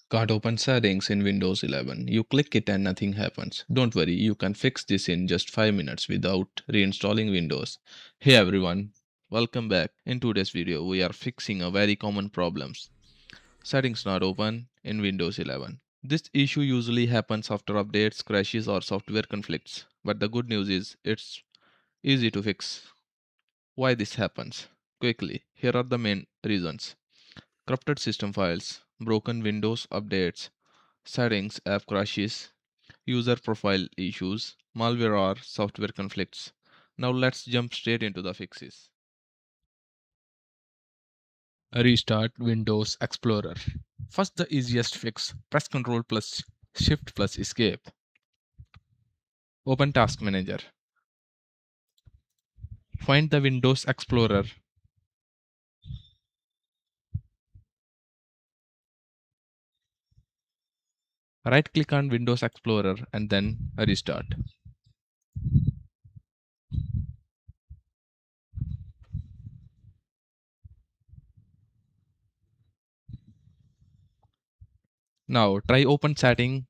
Can't open settings in Windows 11. You click it and nothing happens. Don't worry, you can fix this in just 5 minutes without reinstalling Windows. Hey everyone, welcome back. In today's video, we are fixing a very common problem. Settings not open in Windows 11. This issue usually happens after updates, crashes or software conflicts. But the good news is it's easy to fix. Why this happens? Quickly, here are the main reasons. Corrupted system files, broken Windows updates, settings, app crashes, user profile issues, malware or software conflicts. Now let's jump straight into the fixes. Restart Windows Explorer. First, the easiest fix. Press Ctrl plus Shift plus Escape. Open Task Manager. Find the Windows Explorer. Right click on Windows Explorer and then restart. Now try open setting.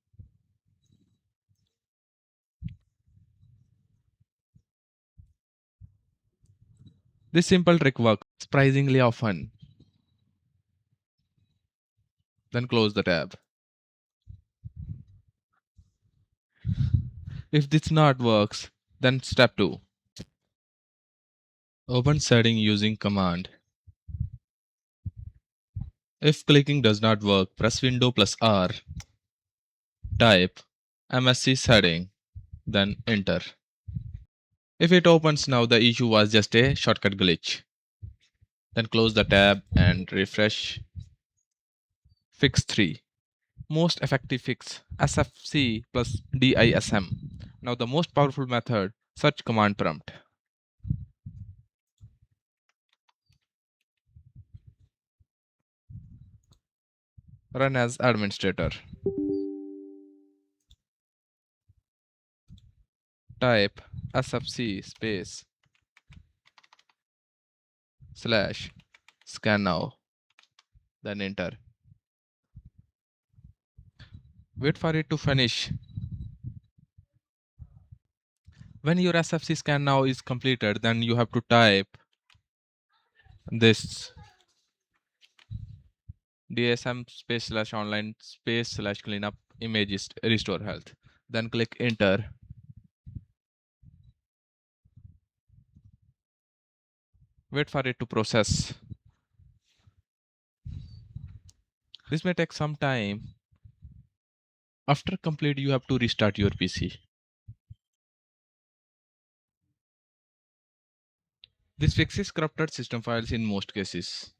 This simple trick works surprisingly often. Then close the tab. If this not works, then step 2. Open setting using command. If clicking does not work, press Window plus R. Type MSC setting, then enter. If it opens now, the issue was just a shortcut glitch. Then close the tab and refresh. Fix 3. Most effective fix SFC plus DISM. Now the most powerful method, search command prompt. Run as administrator. Type SFC space slash scan now, then enter. Wait for it to finish. When your SFC scan now is completed, then you have to type this DSM space slash online space slash cleanup images restore health. Then click enter. Wait for it to process. This may take some time. After complete, you have to restart your PC. This fixes corrupted system files in most cases.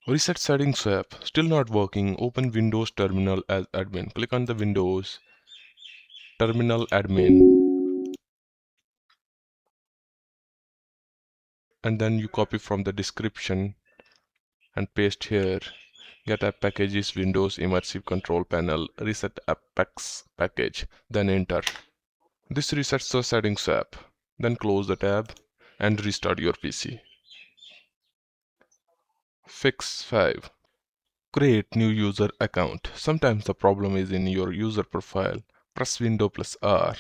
Reset settings swap. Still not working. Open Windows Terminal as admin. Click on the Windows Terminal admin. And then you copy from the description and paste here. Get-AppxPackage Windows Immersive Control Panel. Reset-AppxPackage. Then enter. This resets the settings swap. Then close the tab and restart your PC. Fix 5. Create new user account. Sometimes the problem is in your user profile. Press Window plus R.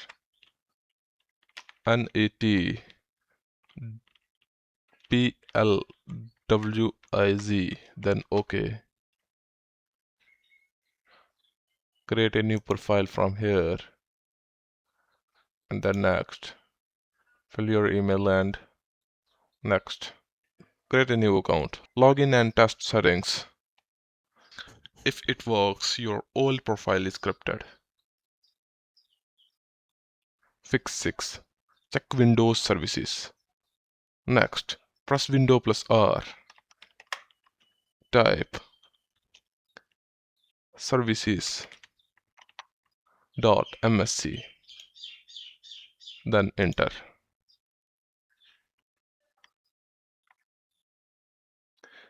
NAT PLWIZ, then OK. Create a new profile from here and then next. Fill your email and next. Create a new account. Login and test settings. If it works, your old profile is corrupted. Fix 6. Check Windows services. Next, press Window plus R. Type services.msc. Then enter.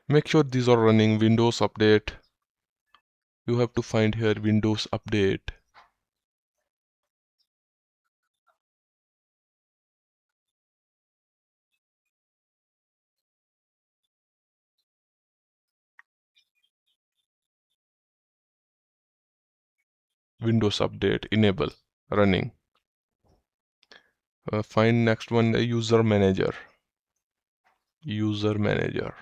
Make sure these are running Windows Update. You have to find here Windows Update. Windows Update enable running. Find next one, the user manager. User manager.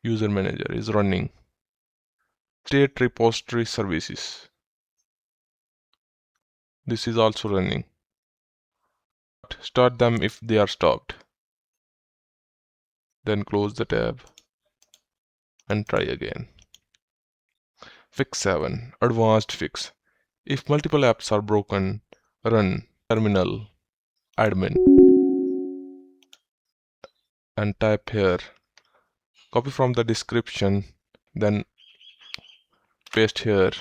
User manager is running. State repository services. This is also running. Start them if they are stopped. Then close the tab and try again. Fix 7. Advanced fix. If multiple apps are broken, run terminal admin and type here. Copy from the description, then paste here.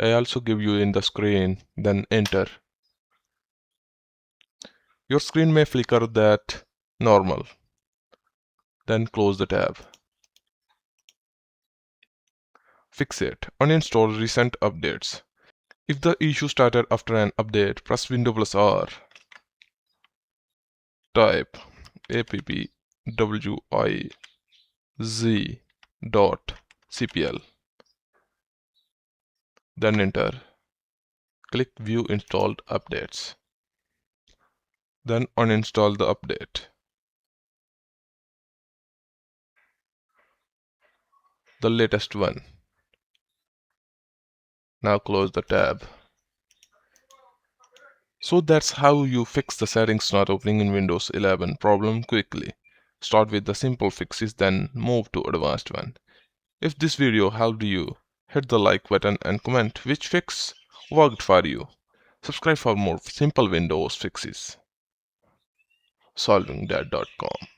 I also give you in the screen, then enter. Your screen may flicker that normal. Then close the tab. Fix it. Uninstall recent updates. If the issue started after an update, press Windows plus R. Type appwiz.cpl. Then enter. Click View Installed Updates. Then uninstall the update. The latest one. Now close the tab. So that's how you fix the settings not opening in Windows 11 problem quickly. Start with the simple fixes, then move to advanced one. If this video helped you, hit the like button and comment which fix worked for you. Subscribe for more simple Windows fixes. solvingdad.com